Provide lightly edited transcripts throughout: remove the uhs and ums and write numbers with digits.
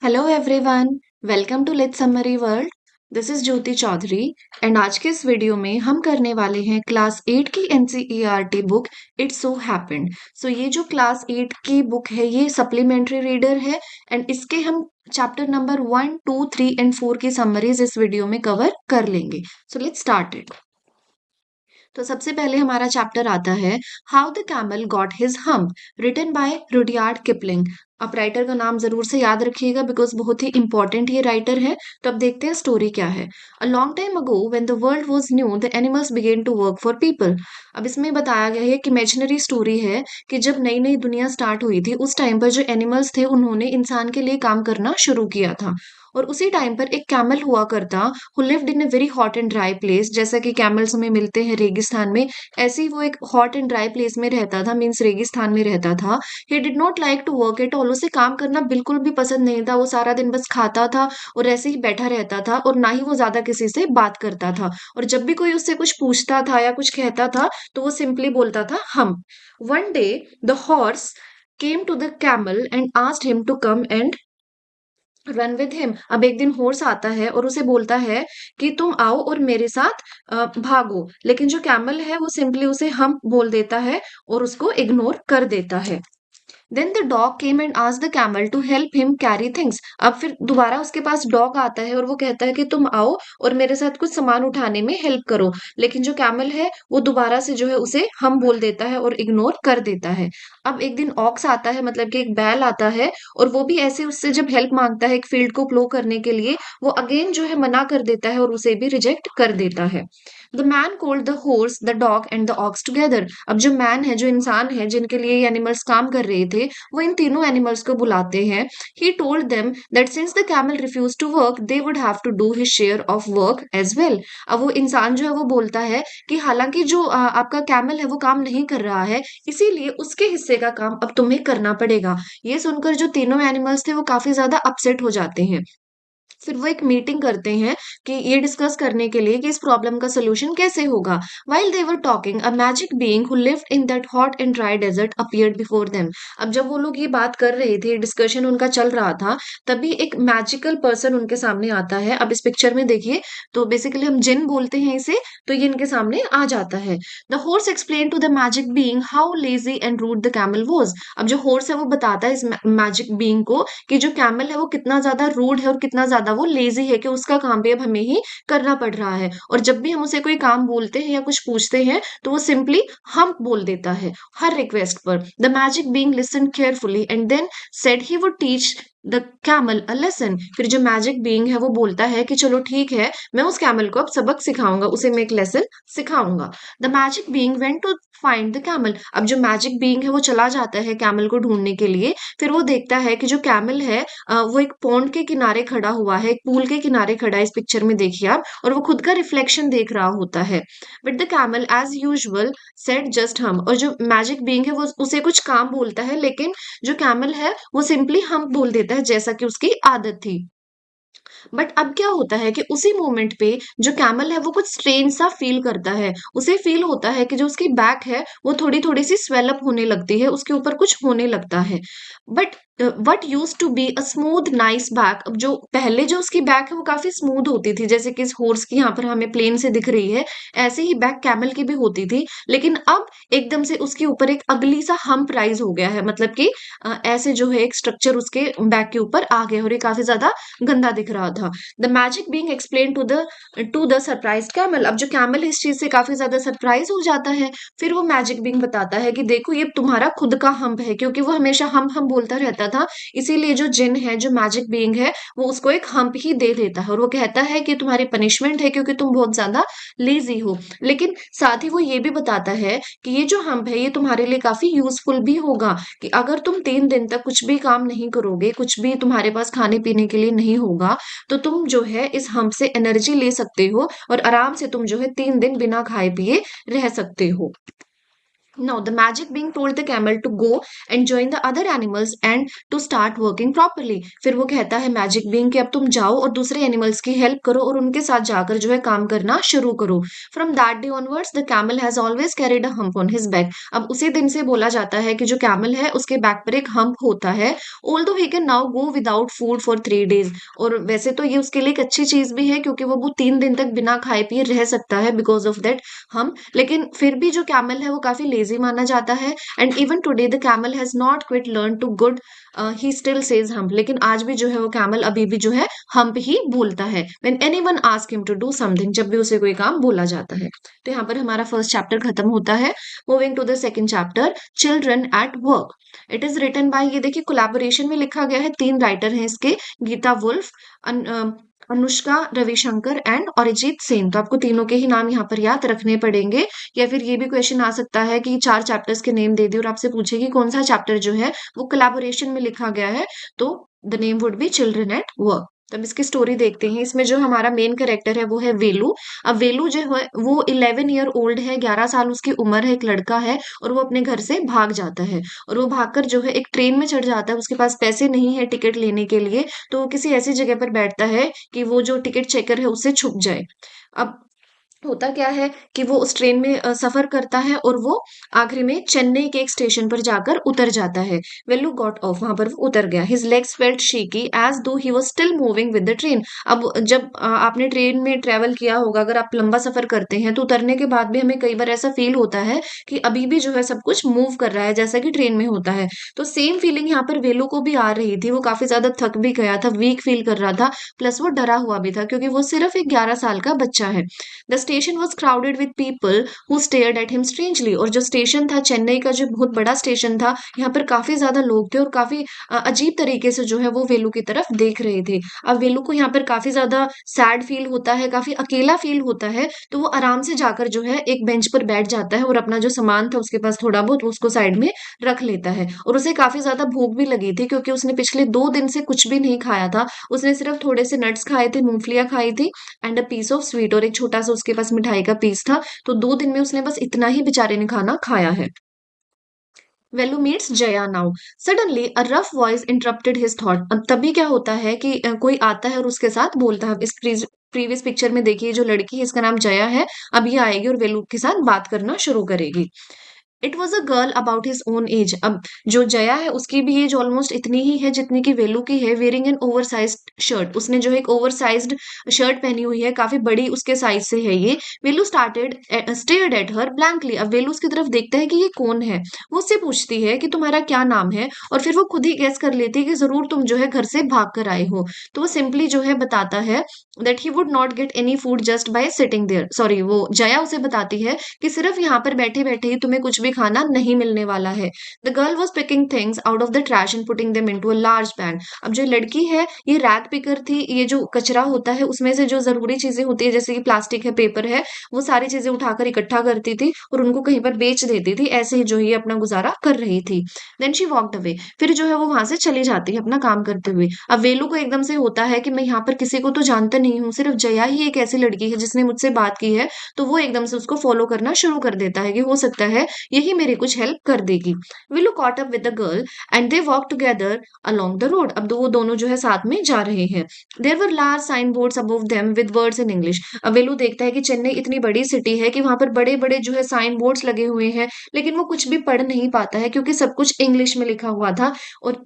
Hello everyone. Welcome to let's summary world. This is Jyoti Chaudhary and आज के इस video में हम करने वाले हैं क्लास 8 की NCERT book it's so happened. So ये जो क्लास 8 की बुक है ये सप्लीमेंट्री रीडर है एंड इसके हम चैप्टर नंबर 1, 2, 3 एंड 4 की समरीज इस वीडियो में कवर कर लेंगे। So let's start it. तो सबसे पहले हमारा चैप्टर आता है how the camel got his hump, written by Rudyard Kipling. आप राइटर का नाम जरूर से याद रखिएगा बिकॉज बहुत ही इंपॉर्टेंट ये राइटर है। तो अब देखते हैं स्टोरी क्या है। A long time ago when the world was new the animals began to work for people. अब इसमें बताया गया है कि इमेजिनरी स्टोरी है कि जब नई नई दुनिया स्टार्ट हुई थी उस टाइम पर जो एनिमल्स थे उन्होंने इंसान के लिए काम करना शुरू किया था। और उसी टाइम पर एक कैमल हुआ करता who lived in a very hot and dry place. जैसा कि कैमल्स हमें मिलते हैं रेगिस्तान में, ऐसे ही वो एक हॉट एंड ड्राई प्लेस में रहता था, मीन्स रेगिस्तान में रहता था। He did not like to work at all. उसे काम करना बिल्कुल भी पसंद नहीं था। वो सारा दिन बस खाता था और ऐसे ही बैठा रहता था और ना ही वो ज्यादा किसी से बात करता था। और जब भी कोई उससे कुछ पूछता था या कुछ कहता था तो वो सिंपली बोलता था हम। One day the horse came to the camel and asked him to come and run with him. अब एक दिन हॉर्स आता है और उसे बोलता है कि तुम आओ और मेरे साथ भागो, लेकिन जो कैमल है वो सिंपली उसे हम बोल देता है और उसको इग्नोर कर देता है। Then the dog came and asked the camel to help him carry things. अब फिर दोबारा उसके पास डॉग आता है और वो कहता है कि तुम आओ और मेरे साथ कुछ सामान उठाने में हेल्प करो, लेकिन जो कैमल है वो दोबारा से जो है उसे हम बोल देता है और इग्नोर कर देता है। अब एक दिन ऑक्स आता है, मतलब कि एक बैल आता है, और वो भी ऐसे उससे जब हेल्प मांगता है एक फील्ड को प्लो करने के लिए, वो अगेन जो है मना कर देता है और उसे भी रिजेक्ट कर देता है। The man cold the horse the dog and the ox together. अब जो मैन है, जो इंसान है जिनके लिए ये एनिमल्स काम कर रहे थे, वो इन तीनों एनिमल्स को बुलाते हैं। He told them that since the camel refuse to work they would have to do his share of work as well. अब वो इंसान जो है वो बोलता है कि हालांकि जो आपका कैमल है वो काम नहीं कर रहा है, इसीलिए उसके हिस्से का काम अब तुम्हें करना पड़ेगा। ये सुनकर जो तीनों एनिमल्स थे वो काफी ज्यादा अपसेट हो जाते हैं। फिर वो एक मीटिंग करते हैं कि ये डिस्कस करने के लिए कि इस प्रॉब्लम का सोल्यूशन कैसे होगा। While they were talking a magic being who lived in that hot and dry desert appeared before them. अब जब वो लोग ये बात कर रहे थे, डिस्कशन उनका चल रहा था, तभी एक मैजिकल पर्सन उनके सामने आता है। अब इस पिक्चर में देखिए, तो बेसिकली हम जिन बोलते हैं इसे, तो ये इनके सामने आ जाता है। The horse explain to the magic being how lazy and rude the camel was. अब जो हॉर्स है वो बताता है इस मैजिक बीइंग को कि जो कैमल है वो कितना ज्यादा रूड है और कितना ज्यादा वो लेजी है, कि उसका काम भी अब हमें ही करना पड़ रहा है। और जब भी हम उसे कोई काम बोलते हैं या कुछ पूछते हैं तो वो सिंपली हम बोल देता है हर रिक्वेस्ट पर। The magic being listen carefully and then said he would teach the camel a lesson. फिर जो मैजिक बीइंग है वो बोलता है कि चलो ठीक है, मैं उस कैमल को अब सबक सिखाऊंगा, उसे मैं एक लेसन सिखाऊंगा। The magic being went to find the camel. अब जो मैजिक बीइंग है वो चला जाता है कैमल को ढूंढने के लिए। फिर वो देखता है कि जो कैमल है वो एक पॉन्ड के किनारे खड़ा हुआ है, एक पूल के किनारे खड़ा है, इस पिक्चर में देखिए आप, और वो खुद का रिफ्लेक्शन देख रहा होता है। But the camel as usual said just humph. और जो मैजिक बीइंग है वो उसे कुछ काम बोलता है, लेकिन जो कैमल है वो सिंपली हम बोल देता है जैसा कि उसकी आदत थी। बट अब क्या होता है कि उसी मोमेंट पे जो कैमल है वो कुछ स्ट्रेन सा फील करता है। उसे फील होता है कि जो उसकी बैक है वो थोड़ी थोड़ी सी स्वेलअप होने लगती है, उसके ऊपर कुछ होने लगता है। But what use to be a smooth nice back. अब जो पहले जो उसकी बैक है वो काफी स्मूथ होती थी, जैसे कि इस हॉर्स की यहाँ पर हमें प्लेन से दिख रही है, ऐसे ही बैक कैमल की भी होती थी। लेकिन अब एकदम से उसके ऊपर एक अगली सा हम्प राइज हो गया है, मतलब कि ऐसे जो है एक स्ट्रक्चर उसके बैक के ऊपर आ गया और ये काफी ज्यादा गंदा दिख रहा था। The magic being explain to the surprise camel. अब जो कैमल इस चीज से काफी ज्यादा सरप्राइज हो जाता है। फिर वो मैजिक बीइंग बताता है कि देखो ये तुम्हारा खुद का हम्प है, क्योंकि वो हमेशा हम बोलता रहता था, इसीलिए जो जिन है, जो मैजिक बीइंग है, वो उसको एक हम्प ही दे देता है और वो कहता है कि तुम्हारी पनिशमेंट है क्योंकि तुम बहुत ज्यादा लेजी हो। लेकिन साथ ही वो ये भी बताता है कि ये जो हम्प है ये तुम्हारे लिए काफी यूजफुल भी होगा, कि अगर तुम 3 दिन तक कुछ भी काम नहीं करोगे, कुछ भी तुम्हारे पास खाने पीने के लिए नहीं होगा, तो तुम जो है इस हम्प से एनर्जी ले सकते हो और आराम से तुम जो है 3 दिन बिना खाए पिए रह सकते हो। Now, the magic being told the camel to go and join the other animals and to start working properly. फिर वो कहता है मैजिक बीइंग कि अब तुम जाओ और दूसरे एनिमल्स की हेल्प करो और उनके साथ जाकर जो है काम करना शुरू करो. From that day onwards, the camel has always carried a hump on his back. अब उसी दिन से बोला जाता है कि जो कैमल है उसके बैक पर एक हम्प होता है. Although he can now go without food for 3 days. और वैसे तो ये उसके लिए एक अच्छी चीज भी है क्योंकि वो 3 दिन तक बिना खाए पिए रह सकता है बिकॉज ऑफ दैट हम. लेकिन फिर भी जो कैमल है वो काफी लेजी माना जाता है. And even today the camel has not quite learn to good. He still says humph. लेकिन आज भी जो है वो कैमल अभी भी जो है हम्प ही बोलता है when anyone ask him to do something. जब भी उसे कोई काम बोला जाता है. तो यहाँ पर हमारा फर्स्ट चैप्टर खत्म होता है. Moving to the second chapter, children at work. It is written by, ये देखिए कोलैबोरेशन में लिखा गया है. 3 राइटर हैं इसके, गीता वुल्फ, अनुष्का रविशंकर एंड अरिजीत सेन. तो आपको तीनों के ही नाम यहाँ पर याद रखने पड़ेंगे. या फिर ये भी क्वेश्चन आ सकता है कि 4 चैप्टर्स के नेम दे दी और आपसे पूछे कि कौन सा चैप्टर जो है वो कोलैबोरेशन में लिखा गया है. तो the name would be children at work. तब इसकी स्टोरी देखते हैं. इसमें जो हमारा मेन कैरेक्टर है वो है वेलू. अब वेलू जो है वो 11 ईयर ओल्ड है, 11 साल उसकी उम्र है, एक लड़का है और वो अपने घर से भाग जाता है. और वो भागकर जो है एक ट्रेन में चढ़ जाता है. उसके पास पैसे नहीं है टिकट लेने के लिए, तो वो किसी ऐसी जगह पर बैठता है कि वो जो टिकट चेकर है उससे छुप जाए. अब होता क्या है कि वो उस ट्रेन में सफर करता है और वो आखिरी में चेन्नई के एक स्टेशन पर जाकर उतर जाता है. वेलू गॉट ऑफ, वहां पर वो उतर गया. His legs felt shaky as though he was still moving with the train. अब जब आपने ट्रेन में ट्रेवल किया होगा, अगर आप लंबा सफर करते हैं तो उतरने के बाद भी हमें कई बार ऐसा फील होता है कि अभी भी जो है सब कुछ मूव कर रहा है जैसा कि ट्रेन में होता है. तो सेम फीलिंग यहाँ पर वेलू को भी आ रही थी. वो काफी ज्यादा थक भी गया था, वीक फील कर रहा था, प्लस वो डरा हुआ भी था क्योंकि वो सिर्फ एक 11 साल का बच्चा है. The station was crowded with people who stared at him strangely. और जो स्टेशन था, चेन्नई का जो बहुत बड़ा स्टेशन था, यहाँ पर काफी ज्यादा लोग थे और काफी अजीब तरीके से जो है वो वेलू की तरफ देख रहे थे. अब वेलू को यहाँ पर काफी ज्यादा सैड फील होता है, काफी अकेला फील होता है. तो वो आराम से जाकर जो है एक बेंच पर बैठ जाता है और अपना जो सामान था उसके पास थोड़ा बहुत उसको साइड में रख लेता है. और उसे काफी ज्यादा भूख भी लगी थी क्योंकि उसने पिछले 2 दिन से कुछ भी नहीं खाया था. उसने सिर्फ थोड़े से नट्स खाए थे, मूंगफलियां खाई थी and a piece of sweet, और एक छोटा सा उसके पास मिठाई का पीस था. तो 2 दिन में उसने बस इतना ही बेचारे ने खाना खाया है. Velu meets Jaya now. Suddenly a rough voice interrupted his thought. अब तभी क्या होता है कि कोई आता है और उसके साथ बोलता है. इस प्रीवियस पिक्चर में देखिए जो लड़की है इसका नाम जया है. अब ये आएगी और वेलू के साथ बात करना शुरू करेगी. It was a girl about his own age. अब जो जया है उसकी भी एज ऑलमोस्ट इतनी ही है जितनी की वेलू की है. Wearing N over size shirt. उसने जो है एक ओवर साइज शर्ट पहनी हुई है, काफी बड़ी उसके साइज से है ये. Velu started stared at her blankly. अब वेलू उसकी तरफ देखता है कि ये कौन है. वो उससे पूछती है कि तुम्हारा क्या नाम है, और फिर वो खुद ही गेस कर लेती है कि जरूर तुम जो है घर से भाग कर आए हो. तो वो सिंपली जो है बताता है that he would not get any food just by sitting there. Sorry, वो जया उसे बताती है कि सिर्फ यहाँ पर बैठे बैठे ही तुम्हें कुछ भी खाना नहीं मिलने वाला है. The girl was picking things out of the trash and putting them into a large bag. अब जो लड़की है ये रैक पिकर थी. ये जो कचरा होता है उसमें से जो जरूरी चीजें होती है जैसे कि प्लास्टिक है, पेपर है, वो सारी चीजें उठाकर इकट्ठा करती थी और उनको कहीं पर बेच देती थी. ऐसे ही जो ये अपना गुजारा कर रही थी. Then she walked away. फिर जो है वो वहां से चली जाती है अपना काम करते हुए. अब वेलू को एकदम से होता है कि मैं यहाँ पर किसी को तो जानता नहीं हूँ, सिर्फ जया ही एक ऐसी लड़की है जिसने मुझसे बात की है. तो वो एकदम से उसको फॉलो करना शुरू कर देता है कि हो सकता है यही मेरी कुछ हेल्प कर देगी. Villu caught up with the girl and they walk together along the road. अब वो दोनों जो है साथ में जा रहे हैं. There were large sign boards above them with words in English. अब वेलू देखता है कि चेन्नई इतनी बड़ी सिटी है कि वहां पर बड़े बड़े जो है साइन बोर्ड्स लगे हुए हैं, लेकिन वो कुछ भी पढ़ नहीं पाता है क्योंकि सब कुछ इंग्लिश में लिखा हुआ था. और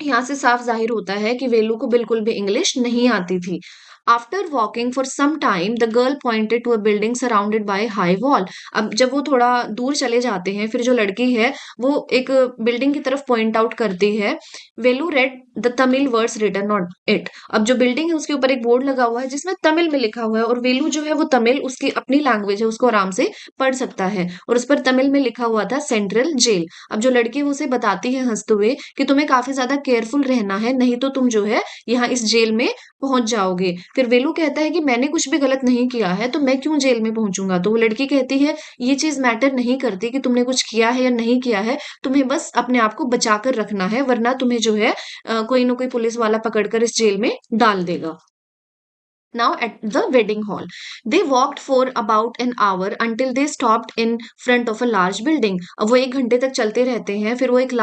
यहाँ से साफ जाहिर होता है कि वेलू को बिल्कुल भी इंग्लिश नहीं आती थी. After walking for some time the girl pointed to a building surrounded by high wall. अब जब वो थोड़ा दूर चले जाते हैं फिर जो लड़की है वो एक बिल्डिंग की तरफ पॉइंट आउट करती है. Velu read the Tamil words written on it. अब जो बिल्डिंग है उसके ऊपर एक बोर्ड लगा हुआ है जिसमें तमिल में लिखा हुआ है, और वेलू जो है वो तमिल उसकी अपनी लैंग्वेज है, उसको आराम से पढ़ सकता है. और उस पर तमिल में लिखा हुआ था सेंट्रल जेल. अब जो लड़की है वो उसे बताती है हंसते हुए कि तुम्हें काफी ज्यादा केयरफुल रहना है, नहीं तो तुम जो है यहाँ इस जेल में पहुंच जाओगे. फिर वेलू कहता है कि मैंने कुछ भी गलत नहीं किया है तो मैं क्यों जेल में पहुंचूंगा. तो वो लड़की कहती है ये चीज मैटर नहीं करती कि तुमने कुछ किया है या नहीं किया है, तुम्हें बस अपने आप को बचा कर रखना है, वरना तुम्हें जो है कोई ना कोई पुलिस वाला पकड़कर इस जेल में डाल देगा. Now at the wedding hall, they walked for about an hour until they stopped in front of a large building. अब वो 1 घंटे तक चलते रहते हैं, फिर वो एक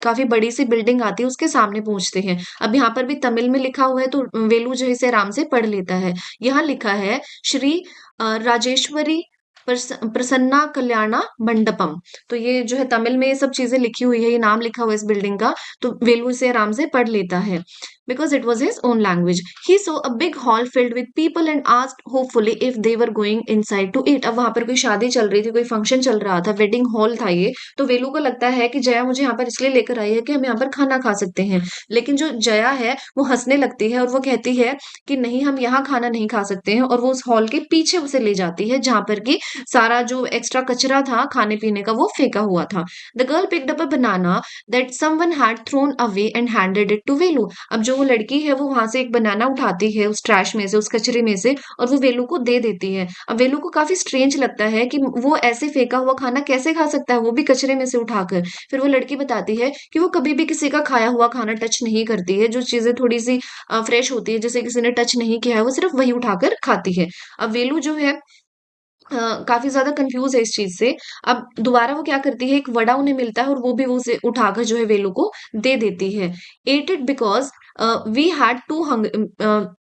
काफी बड़ी सी बिल्डिंग आती है, उसके सामने पहुंचते हैं। अब यहाँ पर भी तमिल में लिखा हुआ है, तो वेलू जो है इसे आराम से पढ़ लेता है। यहाँ लिखा है श्री राजेश्वरी प्रसन्ना कल्याणा मंडपम। तो ये जो है तमिल में ये सब चीजें लिखी हुई है, ये नाम लिखा हुआ है इस बिल्डिंग का। तो वेलू इसे आराम से पढ़ लेता है, because it was his own language. He saw a big hall filled with people and asked hopefully if they were going inside to eat. अब वहां पर कोई शादी चल रही थी, कोई फंक्शन चल रहा था, वेडिंग हॉल था ये। तो वेलू को लगता है कि जया मुझे यहाँ पर इसलिए लेकर आई है कि हम यहाँ पर खाना खा सकते हैं। लेकिन जो जया है वो हंसने लगती है और वो कहती है कि नहीं, हम यहाँ खाना नहीं खा सकते हैं, और वो उस हॉल के पीछे उसे ले जाती है जहां पर कि सारा जो एक्स्ट्रा कचरा था खाने पीने का वो फेंका हुआ था। The girl picked up a banana that someone had thrown away and handed it to Velu. अब जो वो लड़की है वो वहां से एक बनाना उठाती है उस ट्रैश में से, उस कचरे में से, और वो वेलू को दे देती है। अब वेलू को काफी स्ट्रेंज लगता है कि वो ऐसे फेंका हुआ खाना कैसे खा सकता है, वो भी कचरे में से उठाकर। फिर वो लड़की बताती है कि वो कभी भी किसी का खाया हुआ खाना टच नहीं करती है, जो चीजें थोड़ी सी फ्रेश होती है, जैसे किसी ने टच नहीं किया है, वो सिर्फ वही उठाकर खाती है। अब वेलू जो है काफी ज्यादा कंफ्यूज है इस चीज से। अब दोबारा वो क्या करती है, एक वड़ा उन्हें मिलता है और वो भी वो उसे उठाकर जो है वेलू को दे देती है। Ate it because we had to hung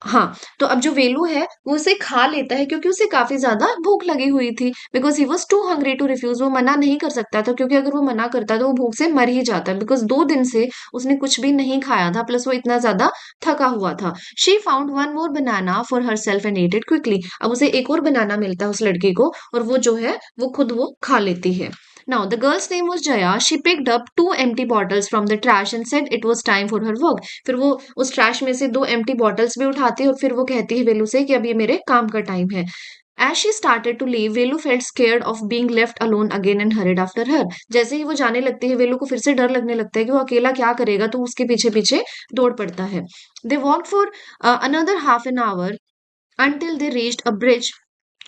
हाँ, तो अब जो वेलू है वो उसे खा लेता है क्योंकि उसे काफी ज्यादा भूख लगी हुई थी। Because he was too hungry to refuse, वो मना नहीं कर सकता था, क्योंकि अगर वो मना करता तो वो भूख से मर ही जाता। बिकॉज 2 दिन से उसने कुछ भी नहीं खाया था, प्लस वो इतना ज्यादा थका हुआ था। She found one more banana for her self and at it quickly. अब उसे एक और बनाना मिलता है उस लड़की को, और वो जो है वो खुद वो खा लेती है। Now, the girl's name was Jaya. She picked up 2 empty bottles from the trash and said it was time for her work. फिर वो उस ट्रैश में से 2 empty bottles भी उठाती है और फिर वो कहती है वेलू से कि अब ये मेरे काम का टाइम है। As she started to leave, Velu felt scared of being left alone again and hurried after her. जैसे ही वो जाने लगती है, वेलू को फिर से डर लगने लगता है कि वो अकेला क्या करेगा, तो उसके पीछे पीछे दौड़ पड़ता है। They walked for another half an hour until they reached a bridge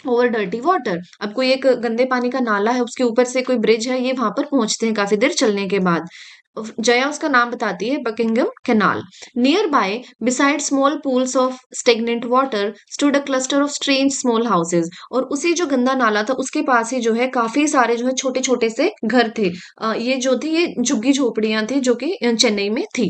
over dirty water. अब कोई एक गंदे पानी का नाला है, उसके ऊपर से कोई ब्रिज है, ये वहां पर पहुंचते हैं काफी देर चलने के बाद। जया उसका नाम बताती है, Buckingham canal. Near by beside small pools of stagnant water stood a cluster of strange small houses. और उसी जो गंदा नाला था उसके पास ही जो है काफी सारे जो है छोटे छोटे से घर थे। ये जो थे ये झुग्गी झोपड़ियां थी जो कि चेन्नई में थी।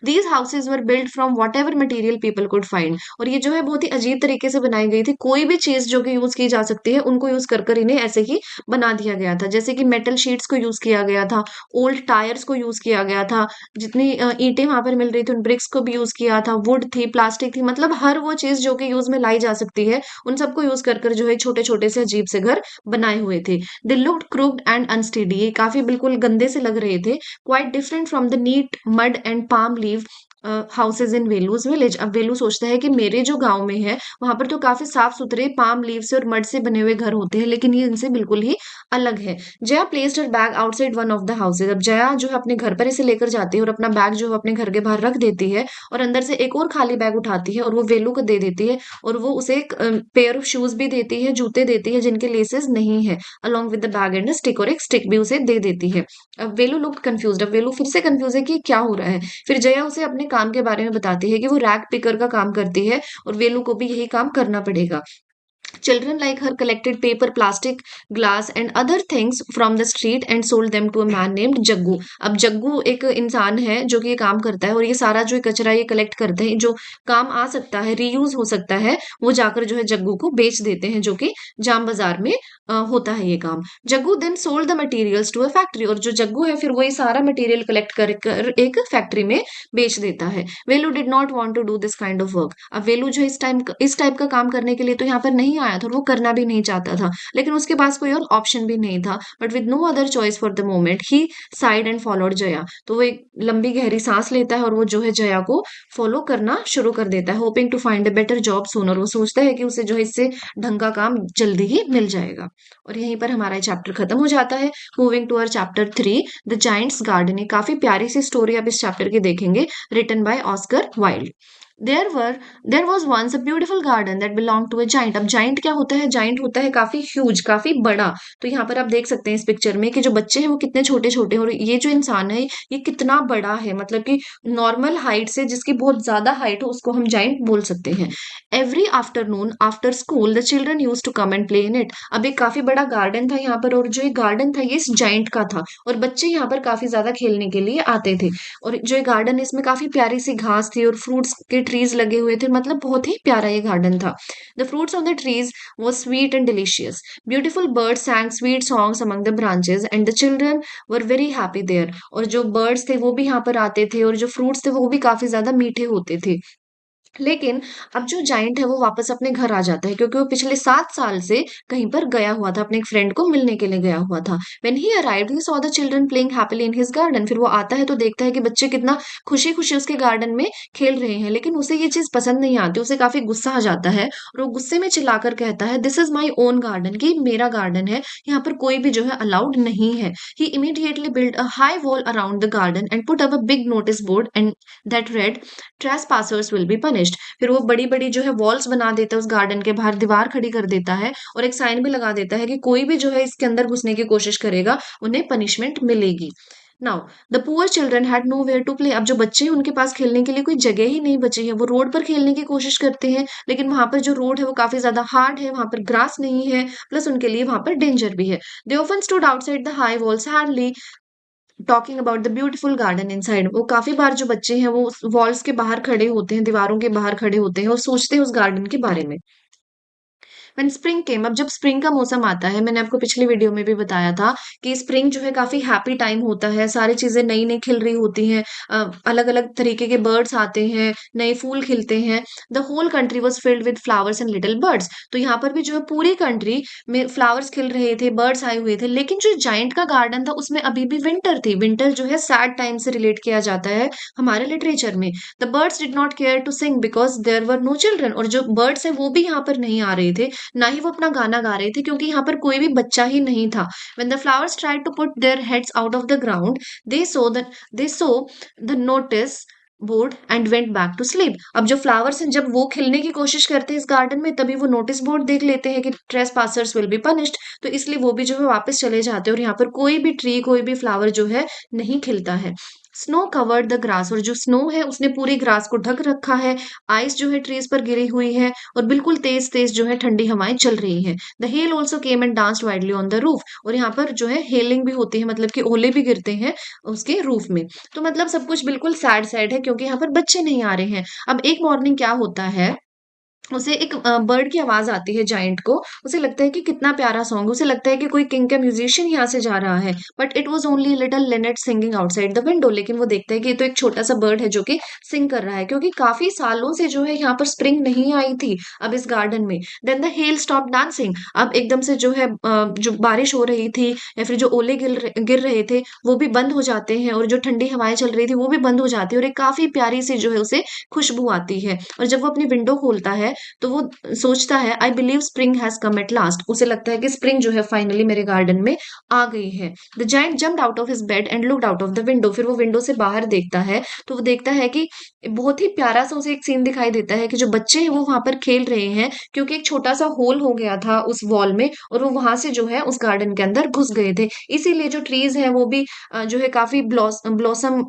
These houses were build from what ever material people could find. और ये जो है बहुत ही अजीब तरीके से बनाई गई थी, कोई भी चीज जो कि यूज की जा सकती है उनको यूज कर कर इन्हें ऐसे ही बना दिया गया था। जैसे कि मेटल शीट्स को यूज किया गया था, ओल्ड टायर्स को यूज किया गया था, जितनी ईंटें वहां पर मिल रही थी उन ब्रिक्स को भी यूज किया था, वुड थी, प्लास्टिक थी, मतलब हर वो चीज जो कि यूज में लाई जा सकती है उन सबको यूज कर कर जो है छोटे छोटे से अजीब से घर बनाए हुए थे। They looked crooked and unsteady, ये काफी बिल्कुल गंदे से लग रहे थे। Quite different from the neat mud and palm leaf houses in Velu's village. अब वेलू सोचता है कि मेरे जो गांव में है वहां पर तो काफी साफ सुथरे पाम लीव से और मड से बने हुए घर होते हैं, लेकिन ये इनसे बिल्कुल ही अलग है। Jaya placed her bag outside one of the houses. अब जया जो है अपने घर पर इसे लेकर जाती है और अपना बैग जो है अपने घर के बाहर रख देती है, और अंदर से एक और खाली बैग उठाती है और वो वेलू को दे देती है, और वो उसे एक पेयर ऑफ शूज भी देती है, जूते देती है जिनके लेसेस नहीं है, along with the bag and stick, और एक स्टिक भी उसे दे देती है। अब वेलू लुक्ड कंफ्यूज्ड, अब वेलू फिर से कंफ्यूज है कि क्या हो रहा है। फिर जया उसे अपने काम के बारे में बताती है कि वो रैक पिकर का काम करती है और वेलू को भी यही काम करना पड़ेगा। Children like her collected paper, plastic, glass and other things from the street and sold them to a man named Jaggu. अब जग्गू एक इंसान है जो कि ये काम करता है और ये सारा जो कचरा ये कलेक्ट करते हैं, जो काम आ सकता है, रीयूज हो सकता है, वो जाकर जो है जग्गू को बेच देते हैं, जो कि जाम बाजार में होता है ये काम। Jaggu then sold the materials to a factory, और जो जग्गू है फिर वो ये सारा मटेरियल कलेक्ट कर कर एक फैक्ट्री में बेच देता है। Velu did not want to do this kind of work. अब वेलू जो इस टाइप का काम करने के लिए तो यहाँ पर नहीं आया था और वो करना भी नहीं चाहता था, लेकिन उसके पास कोई और ऑप्शन भी नहीं था। But with no other choice for the moment he sighed and followed Jaya. तो वो एक लंबी गहरी सांस लेता है और वो जो है जया को फॉलो करना शुरू कर देता है, hoping to find a better job sooner. वो सोचता है कि उसे जो है इससे ढंग का काम जल्दी ही मिल जाएगा। और यहीं पर हमारा चैप्टर खत्म हो जाता है। Moving to our chapter 3, the giant's garden. काफी प्यारी सी स्टोरी आप इस चैप्टर की देखेंगे, written by Oscar Wilde. There were there was once a beautiful garden that belong to a giant. अब जाइंट क्या होता है? जाइंट होता है काफी ह्यूज, काफी बड़ा। तो यहाँ पर आप देख सकते हैं इस पिक्चर में कि जो बच्चे हैं वो कितने छोटे छोटे हैं, और ये जो इंसान है ये कितना बड़ा है, मतलब कि नॉर्मल हाइट से जिसकी बहुत ज्यादा हाइट हो उसको हम जाइंट बोल सकते हैं। Every afternoon after school the children use to come and play in it. अब एक काफी बड़ा गार्डन था यहाँ पर, और जो ये गार्डन था ये इस जाइंट का था, और बच्चे यहाँ पर काफी ज्यादा खेलने के लिए आते थे। और जो ये गार्डन है इसमें काफी प्यारी सी घास थी और फ्रूट्स के ट्रीज लगे हुए थे, मतलब बहुत ही प्यारा ये गार्डन था। The fruits on the trees was sweet and delicious. Beautiful birds sang sweet songs among the branches and the children were very happy there. और जो birds थे वो भी यहाँ पर आते थे, और जो fruits थे वो भी काफी ज्यादा मीठे होते थे। लेकिन अब जो जाइंट है वो वापस अपने घर आ जाता है, क्योंकि वो पिछले 7 साल से कहीं पर गया हुआ था, अपने एक फ्रेंड को मिलने के लिए गया हुआ था। When he arrived he saw the children playing happily in his garden. फिर वो आता है तो देखता है कि बच्चे कितना खुशी खुशी उसके गार्डन में खेल रहे हैं, लेकिन उसे ये चीज पसंद नहीं आती, उसे काफी गुस्सा आ जाता है, और वो गुस्से में चिल्लाकर कहता है, this is my own garden, कि मेरा गार्डन है, यहाँ पर कोई भी जो है अलाउड नहीं है। He immediately build a high wall around the garden and put up a big notice board and that read, trespassers will be punished. फिर वो बड़ी-बड़ी जो है वॉल्स बना देता है, उस गार्डन के बाहर दीवार खड़ी कर देता है, और एक साइन भी लगा देता है कि कोई भी जो है इसके अंदर घुसने की कोशिश करेगा, उन्हें पनिशमेंट मिलेगी। Now the poor children had nowhere to play. अब जो बच्चे हैं उनके पास खेलने के लिए कोई जगह ही नहीं बची है। वो रोड पर खेलने की कोशिश करते हैं, लेकिन वहां पर जो रोड है वो काफी ज्यादा हार्ड है, वहां पर ग्रास नहीं है, प्लस उनके लिए वहां पर डेंजर भी है। They often stood outside the high wall sadly talking about the beautiful garden inside. वो काफी बार जो बच्चे हैं वो उस वॉल्स के बाहर खड़े होते हैं, दीवारों के बाहर खड़े होते हैं और सोचते हैं उस गार्डन के बारे में। व्हेन स्प्रिंग केम, अब जब स्प्रिंग का मौसम आता है, मैंने आपको पिछली वीडियो में भी बताया था कि स्प्रिंग जो है काफी हैप्पी टाइम होता है, सारी चीजें नई नई खिल रही होती हैं, अलग अलग तरीके के बर्ड्स आते हैं, नए फूल खिलते हैं। The whole country was filled with flowers and little birds. तो यहाँ पर भी जो है पूरी कंट्री में फ्लावर्स खिल रहे थे, बर्ड्स आए हुए थे, लेकिन जो जाइंट का गार्डन था उसमें अभी भी विंटर थी। विंटर जो है सैड टाइम से रिलेट किया जाता है हमारे लिटरेचर में। The birds did not care to sing because there were no children. और जो बर्ड्स है वो भी यहाँ पर नहीं आ रहे थे, ना ही वो अपना गाना गा रहे थे, क्योंकि यहाँ पर कोई भी बच्चा ही नहीं था। When the flowers tried to put their heads out of the ground, they saw that they saw the notice board and went back to sleep. अब जो फ्लावर्स हैं जब वो खिलने की कोशिश करते हैं इस गार्डन में, तभी वो नोटिस बोर्ड देख लेते हैं कि trace passers will be punished. तो इसलिए वो भी जो है वापस चले जाते हैं, और यहाँ पर कोई भी ट्री, कोई भी फ्लावर जो है नहीं खिलता है। स्नो कवर्ड द ग्रास, और जो स्नो है उसने पूरी ग्रास को ढक रखा है। आइस जो है ट्रीज पर गिरी हुई है, और बिल्कुल तेज तेज जो है ठंडी हवाएं चल रही हैं। The hell also came and danced widely on the roof. और यहाँ पर जो है हेलिंग भी होती है, मतलब कि ओले भी गिरते हैं उसके रूफ में। तो मतलब सब कुछ बिल्कुल सैड सैड है, क्योंकि यहाँ पर बच्चे नहीं आ रहे हैं। अब एक मॉर्निंग क्या होता है, उसे एक बर्ड की आवाज आती है जायंट को। उसे लगता है कि कितना प्यारा सॉन्ग, उसे लगता है कि कोई किंग का म्यूजिशियन यहाँ से जा रहा है, but it was only little Lynette singing outside the window. लेकिन वो देखता है कि ये तो एक छोटा सा बर्ड है जो कि सिंग कर रहा है, क्योंकि काफी सालों से जो है यहाँ पर स्प्रिंग नहीं आई थी अब इस गार्डन में। Then the hail stop dancing. अब एकदम से जो है जो बारिश हो रही थी या फिर जो ओले गिर रहे थे वो भी बंद हो जाते हैं, और जो ठंडी हवाएं चल रही थी वो भी बंद हो जाती है, और एक काफी प्यारी सी जो है उसे खुशबू आती है। और जब वो अपनी विंडो खोलता है तो वो सोचता है, I believe spring has come at last. उसे लगता है कि स्प्रिंग जो है फाइनली मेरे गार्डन में आ गई है। The giant jumped out of his bed and looked out of the window. फिर वो विंडो से बाहर देखता है, तो वो देखता है कि बहुत ही प्यारा सा उसे एक सीन दिखाई देता है कि जो बच्चे हैं वो वहां पर खेल रहे हैं, क्योंकि एक छोटा सा होल हो गया था उस वॉल में, और वो वहां से जो है उस गार्डन के अंदर घुस गए थे। इसीलिए जो ट्रीज है वो भी जो है काफी ब्लॉसम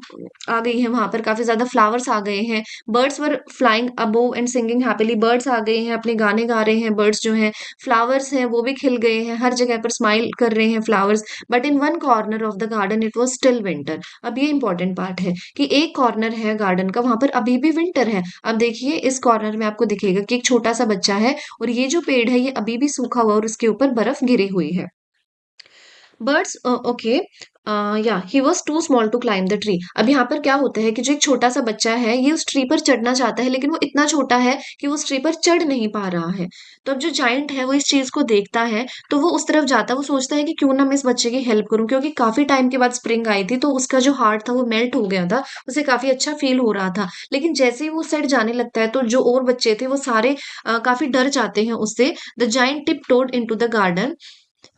आ गई है, वहां पर काफी ज्यादा फ्लावर्स आ गए हैं। Birds were flying above and singing happily. Birds आ गए हैं, अपने गाने गा रहे हैं बर्ड्स जो हैं। फ्लावर्स हैं वो भी खिल गए हैं, हर जगह पर स्माइल कर रहे हैं flowers. But in one corner of the garden it was still winter. अब ये इंपॉर्टेंट पार्ट है कि एक कॉर्नर है गार्डन का, वहां पर अभी भी विंटर है। अब देखिए इस कॉर्नर में आपको दिखेगा कि एक छोटा सा बच्चा है, और ये जो पेड़ है ये अभी भी सूखा हुआ और उसके ऊपर बर्फ गिरी हुई है। बर्ड्स ओके या he was too small to climb the tree. अब यहाँ पर क्या होता है कि जो एक छोटा सा बच्चा है ये उस ट्री पर चढ़ना चाहता है, लेकिन वो इतना छोटा है कि वो उस ट्री पर चढ़ नहीं पा रहा है। तो अब जो जाइंट है वो इस चीज को देखता है, तो वो उस तरफ जाता है। वो सोचता है कि क्यों ना मैं इस बच्चे की हेल्प करूं, क्योंकि काफी टाइम के बाद स्प्रिंग आई थी, तो उसका जो हार्ट था वो मेल्ट हो गया था, उसे काफी अच्छा फील हो रहा था। लेकिन जैसे ही वो उस साइड जाने लगता है तो जो और बच्चे थे वो सारे काफी डर जाते हैं उससे। The giant tiptoed into the garden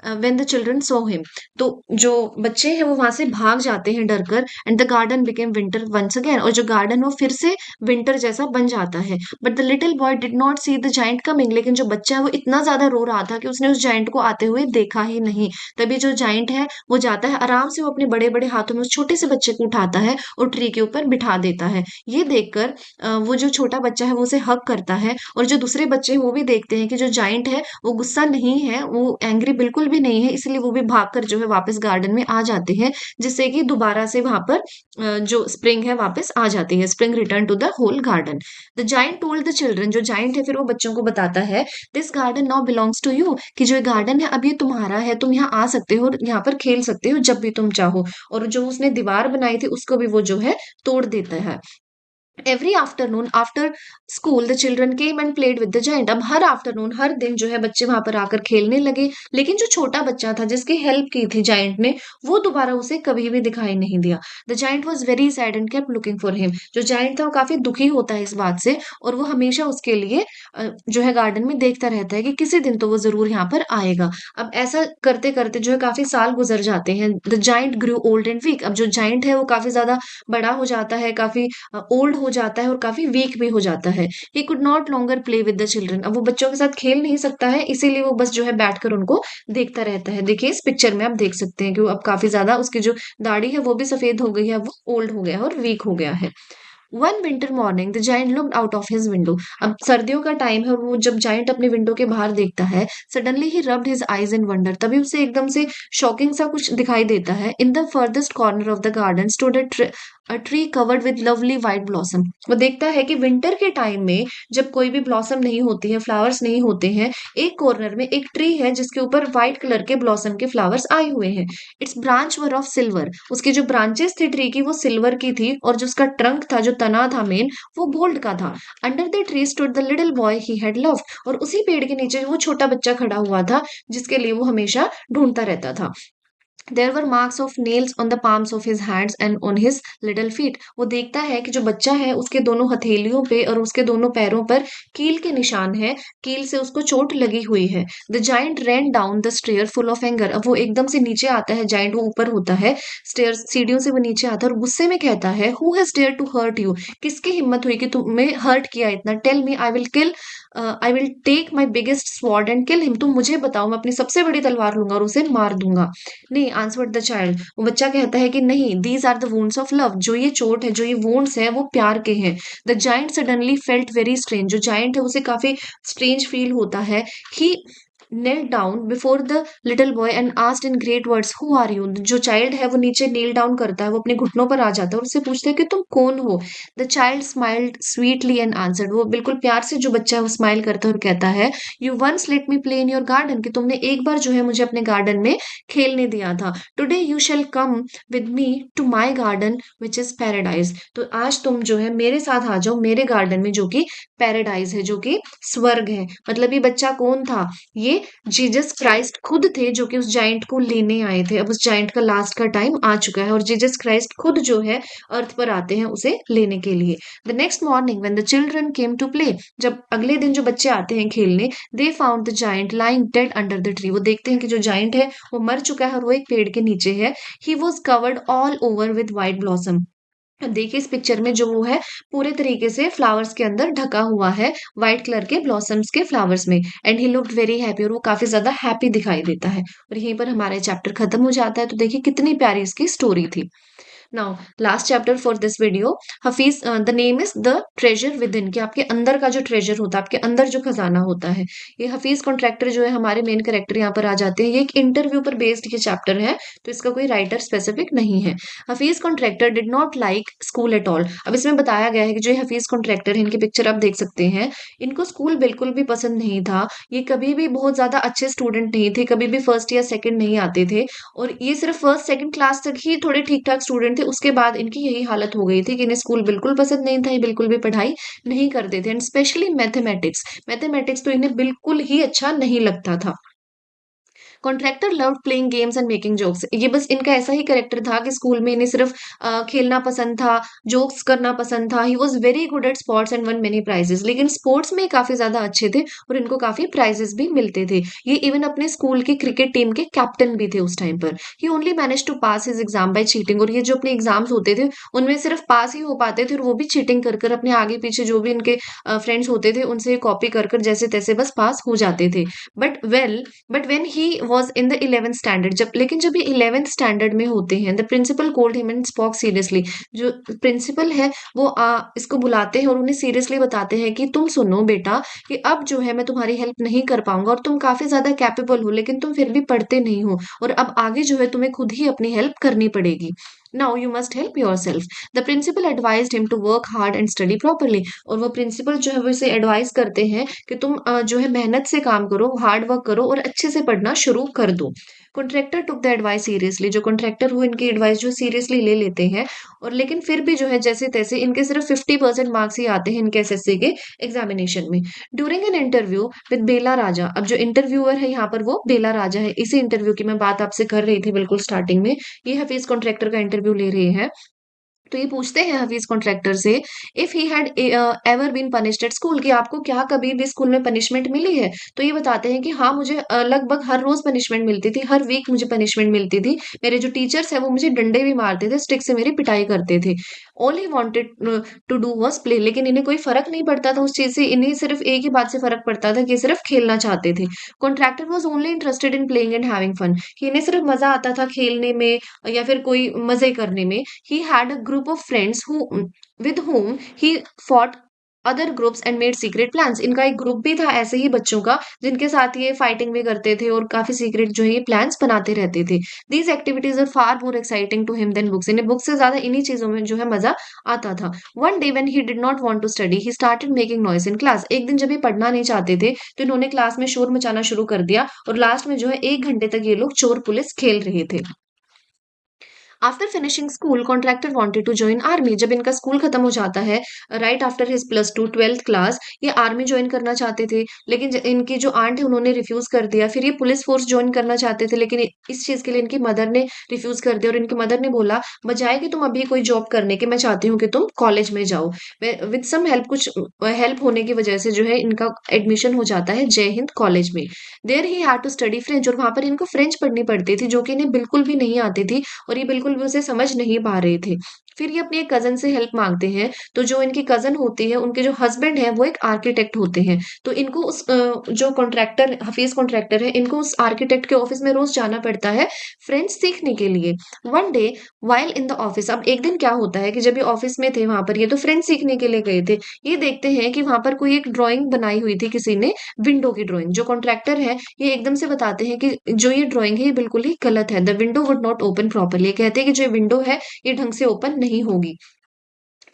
when the children saw him, तो जो बच्चे हैं वो वहां से भाग जाते हैं डर कर, and the garden became winter once again, और जो गार्डन वो फिर से विंटर जैसा बन जाता है। But the little boy did not see the giant coming, लेकिन जो बच्चा है वो इतना ज्यादा रो रहा था कि उसने उस जाइंट को आते हुए देखा ही नहीं। तभी जो जाइंट है वो जाता है आराम से, वो अपने बड़े बड़े हाथों में उस छोटे से बच्चे को उठाता है और ट्री के ऊपर बिठा देता है। ये देखकर वो जो छोटा बच्चा है वो उसे हग करता है, और जो दूसरे बच्चे हैं वो भी देखते हैं कि जो जाइंट है वो गुस्सा नहीं है, वो एंग्री बिल्कुल भी नहीं है, इसलिए वो भी भागकर जो है वापस गार्डन में आ जाते हैं, जिससे कि दोबारा से वहां पर जो स्प्रिंग है वापस आ जाती है। Spring return to the whole garden. The giant told the children, जो जाइंट है फिर वो बच्चों को बताता है, this garden now belongs to you, कि जो गार्डन है अब ये तुम्हारा है, तुम यहाँ आ सकते हो और यहाँ पर खेल सकते हो जब भी तुम चाहो। और जो उसने दीवार बनाई थी उसको भी वो जो है तोड़ देता है। Every afternoon after school the children came and played with the giant, अब हर आफ्टरनून हर दिन जो है बच्चे वहां पर आकर खेलने लगे, लेकिन जो छोटा बच्चा था जिसकी हेल्प की थी जाइंट ने, वो दोबारा उसे कभी भी दिखाई नहीं दिया। The giant was very sad and kept looking for him, जो जाइंट था वो काफी दुखी होता है इस बात से, और वो हमेशा उसके लिए जो है गार्डन में देखता रहता है कि किसी दिन तो वो जरूर यहाँ पर आएगा। अब ऐसा करते करते जो है काफी साल गुजर जाते हैं। The giant grew old and weak, अब जो जाइंट है वो काफी ज्यादा बड़ा हो जाता है, काफी ओल्ड हो जाता है और काफी वीक भी हो जाता है। He could not longer play with the children, अब वो बच्चों के साथ खेल नहीं सकता है, इसीलिए वो बस जो है बैठकर उनको देखता रहता है। देखिए इस पिक्चर में आप देख सकते हैं कि वो अब काफी ज्यादा उसकी जो दाढ़ी है वो भी सफेद हो गई है, वो ओल्ड हो गया है और वीक हो गया है। One winter morning the giant looked out of his window, अब सर्दियों का टाइम है और वो जब जाइंट अपने विंडो के बाहर देखता है, सडनली ही रब्ड हिज आईज इन वंडर, तभी उसे एकदम से शॉकिंग सा कुछ दिखाई देता है। In the farthest corner of the garden stood a tree covered with lovely white blossom, वो देखता है कि विंटर के टाइम में जब कोई भी ब्लॉसम नहीं होती है, फ्लावर्स नहीं होते हैं, एक कॉर्नर में एक ट्री है जिसके ऊपर व्हाइट कलर के ब्लॉसम के फ्लावर्स आए हुए हैं। It's branch were of silver, उसकी जो ब्रांचेस थी ट्री की वो सिल्वर की थी, और जो उसका ट्रंक था, जो तना था मेन, वो गोल्ड का था। Under the tree stood the little boy he had loved, और उसी पेड़ के नीचे वो छोटा बच्चा खड़ा हुआ था जिसके लिए वो हमेशा ढूंढता रहता था। There were marks of nails on the palms of his hands and on his little feet, वो देखता है कि जो बच्चा है उसके दोनों हथेलियों पे और उसके दोनों पैरों पर कील के निशान है, कील से उसको चोट लगी हुई है। The giant ran down the stair full of anger, अब वो एकदम से नीचे आता है, जाइंट वो ऊपर होता है स्टेयर सीढ़ियों से, वो नीचे आता है और गुस्से में कहता है, who has dare to hurt you, किसकी हिम्मत हुई कि तुम्हें हर्ट किया इतना, tell me I will take my biggest sword and kill him, तुम मुझे बताओ, मैं अपनी सबसे बड़ी तलवार लूंगा और उसे मार दूंगा। नहीं, आंसवर्ड द चाइल्ड, वो बच्चा कहता है कि नहीं, these are the wounds of love, जो ये चोट है, जो ये वुंड्स है वो प्यार के हैं। The giant suddenly felt very strange, जो जाइंट है उसे काफी स्ट्रेंज फील होता है। ही knelt down before the little boy and asked in great words, who are you, जो चाइल्ड है वो नीचे नील डाउन करता है, वो अपने घुटनों पर आ जाता है और उससे पूछता है कि तुम कौन हो। The child smiled sweetly and answered, वो बिल्कुल प्यार से जो बच्चा है वो स्माइल करता है और कहता है, you once let me play in your garden, कि तुमने एक बार जो है मुझे अपने गार्डन में खेलने दिया था। Today you shall come with me to my garden which is paradise, तो आज तुम जो है मेरे साथ आ जाओ मेरे गार्डन में, जो कि पैराडाइज है, जो कि स्वर्ग है। मतलब ये बच्चा कौन था, ये जीसस क्राइस्ट खुद थे, जो कि उस जाइंट को लेने आए थे। अब उस जाइंट का लास्ट का टाइम आ चुका है और जीसस क्राइस्ट खुद जो है अर्थ पर आते हैं उसे लेने के लिए। The next morning when the children came to play, जब अगले दिन जो बच्चे आते हैं खेलने, they found the giant lying dead under the tree, वो देखते हैं कि जो जाइंट है वो मर चुका है और वो एक पेड़ के नीचे है। He was covered all over with white blossom, देखिए इस पिक्चर में जो वो है पूरे तरीके से फ्लावर्स के अंदर ढका हुआ है, व्हाइट कलर के ब्लॉसम्स के फ्लावर्स में, and he looked very happy, और वो काफी ज्यादा हैप्पी दिखाई देता है। और यहीं पर हमारा चैप्टर खत्म हो जाता है। तो देखिए कितनी प्यारी इसकी स्टोरी थी। Now last chapter for this video, Hafeez the name is the treasure with in, कि आपके अंदर का जो ट्रेजर होता है, आपके अंदर जो खजाना होता है। ये हफीज कॉन्ट्रैक्टर जो है हमारे मेन कैरेक्टर यहाँ पर आ जाते हैं। ये एक इंटरव्यू पर बेस्ड ये चैप्टर है, तो इसका कोई राइटर स्पेसिफिक नहीं है। Hafeez contractor did not like school at all, अब इसमें बताया गया है कि जो ये हफीज कॉन्ट्रैक्टर है, इनकी पिक्चर आप देख सकते हैं, इनको स्कूल बिल्कुल भी पसंद नहीं था। ये कभी भी बहुत ज्यादा अच्छे स्टूडेंट नहीं थे, कभी भी फर्स्ट या सेकंड नहीं आते थे, और ये सिर्फ फर्स्ट सेकंड क्लास तक ही थोड़े ठीक ठाक स्टूडेंट थे। उसके बाद इनकी यही हालत हो गई थी कि इन्हें स्कूल बिल्कुल पसंद नहीं था, ये बिल्कुल भी पढ़ाई नहीं करते थे, एंड स्पेशली मैथमेटिक्स, मैथमेटिक्स तो इन्हें बिल्कुल ही अच्छा नहीं लगता था। Contractor loved playing games and making jokes. ये बस इनका ऐसा ही कैरेक्टर था कि स्कूल में इन्हें सिर्फ खेलना पसंद था, जोक्स करना पसंद था। He was very good at sports and won many prizes. लेकिन स्पोर्ट्स में काफी ज्यादा अच्छे थे और इनको काफी प्राइजेस भी मिलते थे। ये इवन अपने स्कूल की क्रिकेट टीम के कैप्टन भी थे उस टाइम पर। He only manage to pass his exam by cheating. और ये जो अपने एग्जाम्स होते थे उनमें सिर्फ पास ही हो पाते थे और वो भी चीटिंग कर कर अपने आगे पीछे जो भी इनके फ्रेंड्स होते थे उनसे कॉपी कर कर जैसे तैसे बस पास हो जाते थे। But well but when he was in the 11th standard, जब लेकिन जब ये 11th स्टैंडर्ड में होते हैं, the principal called him and spoke seriously. जो प्रिंसिपल है वो इसको बुलाते हैं और उन्हें सीरियसली बताते हैं कि तुम सुनो बेटा, कि अब जो है मैं तुम्हारी हेल्प नहीं कर पाऊंगा और तुम काफी ज्यादा कैपेबल हो लेकिन तुम फिर भी पढ़ते नहीं हो और अब आगे जो है तुम्हें खुद ही अपनी हेल्प करनी पड़ेगी। Now you must help yourself. The principal advised him to work hard and study properly. और वो प्रिंसिपल जो है वो इसे एडवाइस करते हैं कि तुम जो है मेहनत से काम करो, हार्ड वर्क करो और अच्छे से पढ़ना शुरू कर दो। Contractor took the advice seriously. जो कॉन्ट्रैक्टर वो इनकी एडवाइस जो सीरियसली ले लेते हैं और लेकिन फिर भी जो है जैसे तैसे इनके सिर्फ 50% मार्क्स ही आते हैं इनके एसएससी के एग्जामिनेशन में। ड्यूरिंग एन इंटरव्यू विद बेला राजा। अब जो इंटरव्यूअर है यहाँ पर वो बेला राजा है। इसी इंटरव्यू की मैं बात आपसे कर रही थी बिल्कुल स्टार्टिंग में। ये हफीज कॉन्ट्रैक्टर का इंटरव्यू ले रहे हैं। तो ये पूछते हैं हफीज कॉन्ट्रैक्टर से, if he had ever been punished at school, कि आपको क्या कभी भी स्कूल में पनिशमेंट मिली है। तो ये बताते हैं कि हाँ, मुझे लगभग हर रोज पनिशमेंट मिलती थी, हर वीक मुझे पनिशमेंट मिलती थी। मेरे जो टीचर्स है वो मुझे डंडे भी मारते थे, स्टिक से मेरी पिटाई करते थे। All he wanted to do was play. लेकिन इन्हें कोई फर्क नहीं पड़ता था उस चीज से, इन्हें सिर्फ एक ही बात से फर्क पड़ता था कि ये सिर्फ खेलना चाहते थे। Contractor was only interested in playing and having fun. कि इन्हें सिर्फ मजा आता था खेलने में या फिर कोई मजे करने में। He had a group of friends with whom he fought other groups and made secret plans। इनका एक ग्रुप भी था ऐसे ही बच्चों का जिनके साथ ये फाइटिंग भी करते थे और काफी सीक्रेट जो है ये प्लान्स बनाते रहते थे। These activities are far more exciting to him than books। इन्हें बुक से ज्यादा इन्हीं चीजों में जो है मजा आता था। One day when he did not want to study, he started making noise in class। एक दिन जब ये पढ़ना नहीं चाहते थे तो इन्होंने क्लास में शोर मचाना शुरू कर दिया और लास्ट में जो है 1 घंटे तक ये लोग चोर पुलिस खेल रहे थे। After finishing school Contractor wanted to join army. जब इनका स्कूल खत्म हो जाता है, right after his +2 12th class, ये आर्मी ज्वाइन करना चाहते थे लेकिन इनकी जो आंट है उन्होंने रिफ्यूज कर दिया। फिर ये पुलिस फोर्स ज्वाइन करना चाहते थे लेकिन इस चीज के लिए इनकी मदर ने रिफ्यूज कर दिया और इनकी मदर ने बोला, बजाय कि तुम अभी कोई जॉब करने के, मैं चाहती हूँ कि तुम कॉलेज में जाओ। विद सम हेल्प, कुछ हेल्प होने की वजह से जो है इनका एडमिशन हो जाता है जय हिंद कॉलेज में। There he had to study French. और वहां पर इनको फ्रेंच पढ़नी पड़ती थी जो कि इन्हें बिल्कुल भी नहीं आती थी और ये बिल्कुल भी उसे समझ नहीं पा रहे थे। फिर ये अपनी एक कज़न से हेल्प माँगते हैं, तो जो इनकी कज़न होती है, उनके जो हस्बैंड हैं, वो एक आर्किटेक्ट होते हैं। तो इनको जो कॉन्ट्रैक्टर हफीज़ कॉन्ट्रैक्टर है, इनको उस आर्किटेक्ट के ऑफ़िस में रोज़ जाना पड़ता है, फ्रेंच सीखने के लिए। One day while in the office, अब एक दिन क्या होता है कि जब ये ऑफ़िस में थे वहाँ पर, ये तो फ्रेंच सीखने के लिए गए थे। ये देखते हैं कि वहाँ पर कोई एक ड्राइंग बनाई हुई थी किसी ने, विंडो की ड्राइंग। जो कॉन्ट्रैक्टर है, ये एकदम से बताते हैं कि जो ये ड्राइंग है, ये बिल्कुल ही गलत है। The window would not open properly. ये कहते हैं कि जो विंडो है, ये ढंग से ओपन नहीं होगी।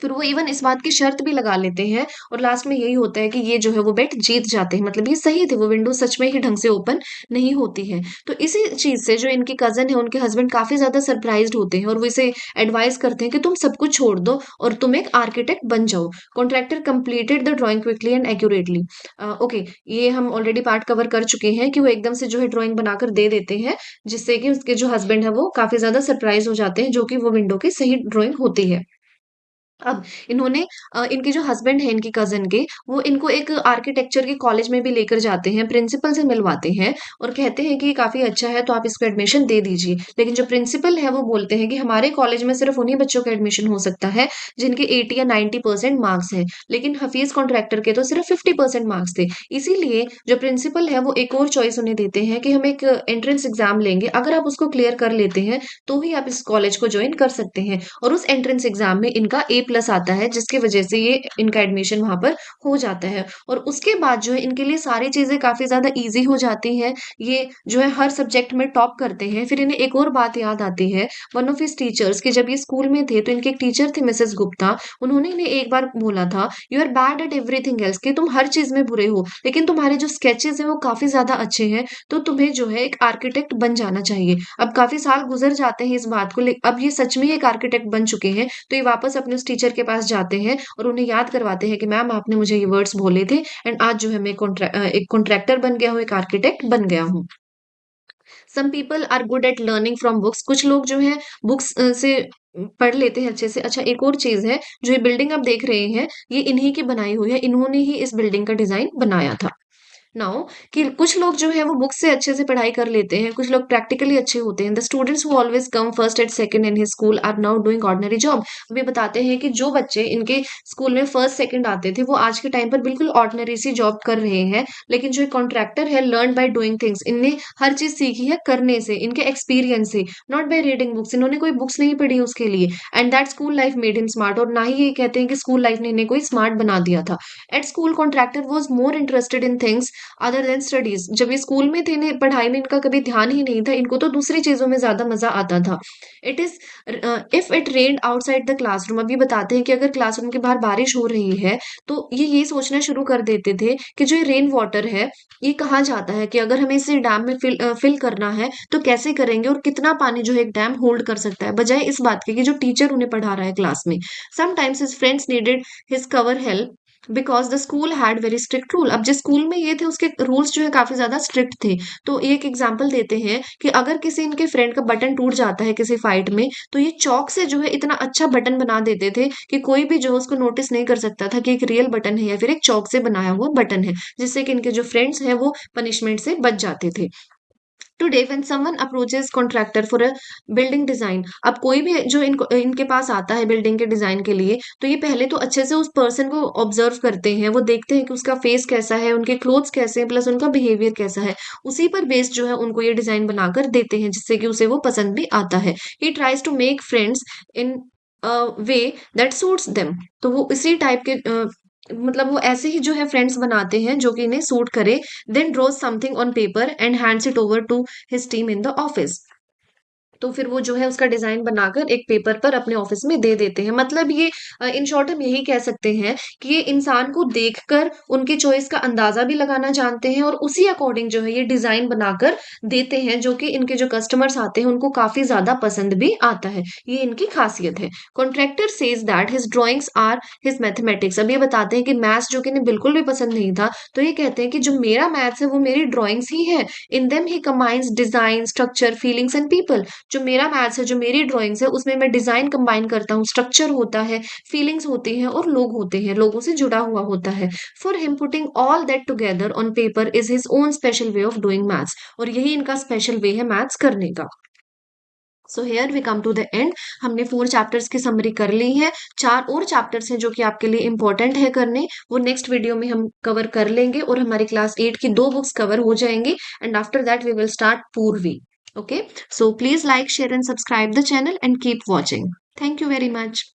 फिर वो इवन इस बात की शर्त भी लगा लेते हैं और लास्ट में यही होता है कि ये जो है वो बेट जीत जाते हैं। मतलब ये सही थे, वो विंडो सच में ही ढंग से ओपन नहीं होती है। तो इसी चीज से जो इनकी कजन है, उनके हस्बैंड काफी ज्यादा सरप्राइज्ड होते हैं और वो इसे एडवाइस करते हैं कि तुम सब कुछ छोड़ दो और तुम एक आर्किटेक्ट बन जाओ। Contractor completed the drawing quickly and accurately. Okay, ये हम ऑलरेडी पार्ट कवर कर चुके हैं कि वो एकदम से जो है ड्राइंग बनाकर दे देते हैं, जिससे कि उसके जो हस्बैंड है वो काफी ज्यादा सरप्राइज हो जाते हैं, जो कि वो विंडो की सही ड्राइंग होती है। अब इन्होंने इनके जो हस्बैंड हैं इनकी कज़न के, वो इनको एक आर्किटेक्चर के कॉलेज में भी लेकर जाते हैं, प्रिंसिपल से मिलवाते हैं और कहते हैं कि ये काफ़ी अच्छा है, तो आप इसको एडमिशन दे दीजिए। लेकिन जो प्रिंसिपल है वो बोलते हैं कि हमारे कॉलेज में सिर्फ़ उन्हीं बच्चों का एडमिशन हो सकता है जिनके 80 या 90% मार्क्स हैं। लेकिन हफ़ीज़ कॉन्ट्रैक्टर के तो सिर्फ़ 50% मार्क्स थे। इसीलिए जो प्रिंसिपल है वो एक और चॉइस उन्हें देते हैं कि हम एक एंट्रेंस एग्ज़ाम लेंगे, अगर आप उसको क्लियर कर लेते हैं, तो ही आप इस कॉलेज को जॉइन कर सकते हैं। और उस एंट्रेंस एग्जाम में इनका A+ आता है, जिसकी वजह से ये इनका एडमिशन वहां पर हो जाता है। और उसके बाद जो है इनके लिए सारी चीजें काफी ज्यादा इजी हो जाती हैं। ये जो है हर सब्जेक्ट में टॉप करते हैं। फिर इन्हें एक और बात याद आती है, वन ऑफ हिज टीचर्स, कि जब ये स्कूल में थे तो इनके एक टीचर थे मिसेस गुप्ता। उन्होंने इन्हें एक बार बोला था, you are bad at everything else, कि तुम हर चीज में बुरे हो लेकिन तुम्हारे जो स्केचेस हैं वो काफी ज्यादा अच्छे हैं, तो तुम्हें जो है एक आर्किटेक्ट बन जाना चाहिए। अब काफी साल गुजर जाते हैं इस बात को, अब ये सच में एक आर्किटेक्ट बन चुके हैं। तो ये वापस अपने उस टीचर के पास जाते हैं और उन्हें याद करवाते हैं कि मैम आपने मुझे ये वर्ड्स बोले थे एंड आज जो है मैं एक कॉन्ट्रैक्टर बन गया हूँ, एक आर्किटेक्ट बन गया हूँ। Some people are good at learning from books, कुछ लोग जो है बुक्स से पढ़ लेते हैं अच्छे से। अच्छा, एक और चीज है, जो ये बिल्डिंग आप देख रहे हैं ये इन्हीं की बनाई हुई है, इन्होंने ही इस बिल्डिंग का डिजाइन बनाया था। नाउ कि कुछ लोग जो है वो बुक से अच्छे से पढ़ाई कर लेते हैं, कुछ लोग प्रैक्टिकली अच्छे होते हैं। The students who always come first and second in his school are now doing ordinary job. अभी बताते हैं कि जो बच्चे इनके स्कूल में फर्स्ट सेकंड आते थे वो आज के टाइम पर बिल्कुल ऑर्डिनरी सी जॉब कर रहे हैं। लेकिन जो कॉन्ट्रैक्टर है, लर्न बाय डूइंग थिंग्स, इनने हर चीज सीखी है करने से, इनके एक्सपीरियंस से, नॉट बाय रीडिंग बुक्स, इन्होंने कोई बुक्स नहीं पढ़ी उसके लिए। And that school life made him smart, और ना ही ये कहते हैं कि स्कूल लाइफ ने इन्हें कोई स्मार्ट बना दिया था। At school contractor was more interested in things other than studies. जब ये स्कूल में थे इन्हें पढ़ाई में इनका कभी ध्यान ही नहीं था, इनको तो दूसरी चीजों में ज्यादा मजा आता था। It is if it rained outside the classroom, अभी बताते हैं कि अगर क्लासरूम के बाहर बारिश हो रही है तो ये सोचना शुरू कर देते थे कि जो ये रेन वाटर है ये कहाँ जाता है, कि अगर हमें इसे डैम में फिल करना है तो कैसे करेंगे, और कितना पानी जो है एक डैम होल्ड कर सकता है, बजाय इस बात के कि जो टीचर उन्हें पढ़ा रहा है क्लास में। Sometimes his friends needed his cover help because the school had very strict rule. अब जिस स्कूल में ये थे उसके रूल्स जो है काफी ज्यादा स्ट्रिक्ट थे। तो एक एग्जाम्पल देते हैं कि अगर किसी इनके फ्रेंड का बटन टूट जाता है किसी फाइट में, तो ये चौक से जो है इतना अच्छा बटन बना देते थे कि कोई भी जो है उसको नोटिस नहीं कर सकता था कि एक रियल बटन है या फिर एक चौक से बनाया हुआ बटन है, जिससे कि इनके जो फ्रेंड्स हैं वो पनिशमेंट से बच जाते थे। Today when someone approaches contractor for a building design, अब कोई भी जो इनके पास आता है बिल्डिंग के डिजाइन के लिए, तो ये पहले तो अच्छे से उस पर्सन को ऑब्जर्व करते हैं, वो देखते हैं कि उसका फेस कैसा है, उनके क्लोथ्स कैसे हैं, प्लस उनका बिहेवियर कैसा है। उसी पर बेस्ड जो है उनको ये डिजाइन बनाकर देते हैं, जिससे कि उसे वो पसंद भी आता है। He tries to make friends in way that suits them, तो वो इसी टाइप के मतलब वो ऐसे ही जो है फ्रेंड्स बनाते हैं जो कि इन्हें सूट करे। Then draws something on paper and hands it over to his team in the office, तो फिर वो जो है उसका डिजाइन बनाकर एक पेपर पर अपने ऑफिस में दे देते हैं। मतलब ये इन शॉर्ट हम यही कह सकते हैं कि ये इंसान को देखकर उनके चॉइस का अंदाजा भी लगाना जानते हैं, और उसी अकॉर्डिंग जो है ये डिजाइन बनाकर देते हैं, जो कि इनके जो कस्टमर्स आते हैं उनको काफी ज्यादा पसंद भी आता है। ये इनकी खासियत है। Contractor says that his drawings are his mathematics. अब ये बताते हैं कि मैथ्स जो कि इन्हें बिल्कुल भी पसंद नहीं था, तो ये कहते हैं कि जो मेरा मैथ्स है वो मेरी ड्रॉइंग्स ही है। In them he combines design, structure, feelings and people. जो मेरा मैथ्स है, जो मेरी ड्राइंग्स है, उसमें मैं डिजाइन कंबाइन करता हूँ, स्ट्रक्चर होता है, फीलिंग्स होती हैं, और लोग होते हैं, लोगों से जुड़ा हुआ होता है। For him putting all that together on paper is his own special way of doing maths, और यही इनका स्पेशल वे है मैथ्स करने का। So here we come to the end. हमने 4 चैप्टर्स की समरी कर ली है। 4 और चैप्टर्स हैं जो कि आपके लिए इंपॉर्टेंट है करने, वो नेक्स्ट वीडियो में हम कवर कर लेंगे, और हमारी क्लास 8 की 2 बुक्स कवर हो जाएंगी। And after that we will start Purvi. Okay, so please like, share, and subscribe the channel and keep watching. Thank you very much.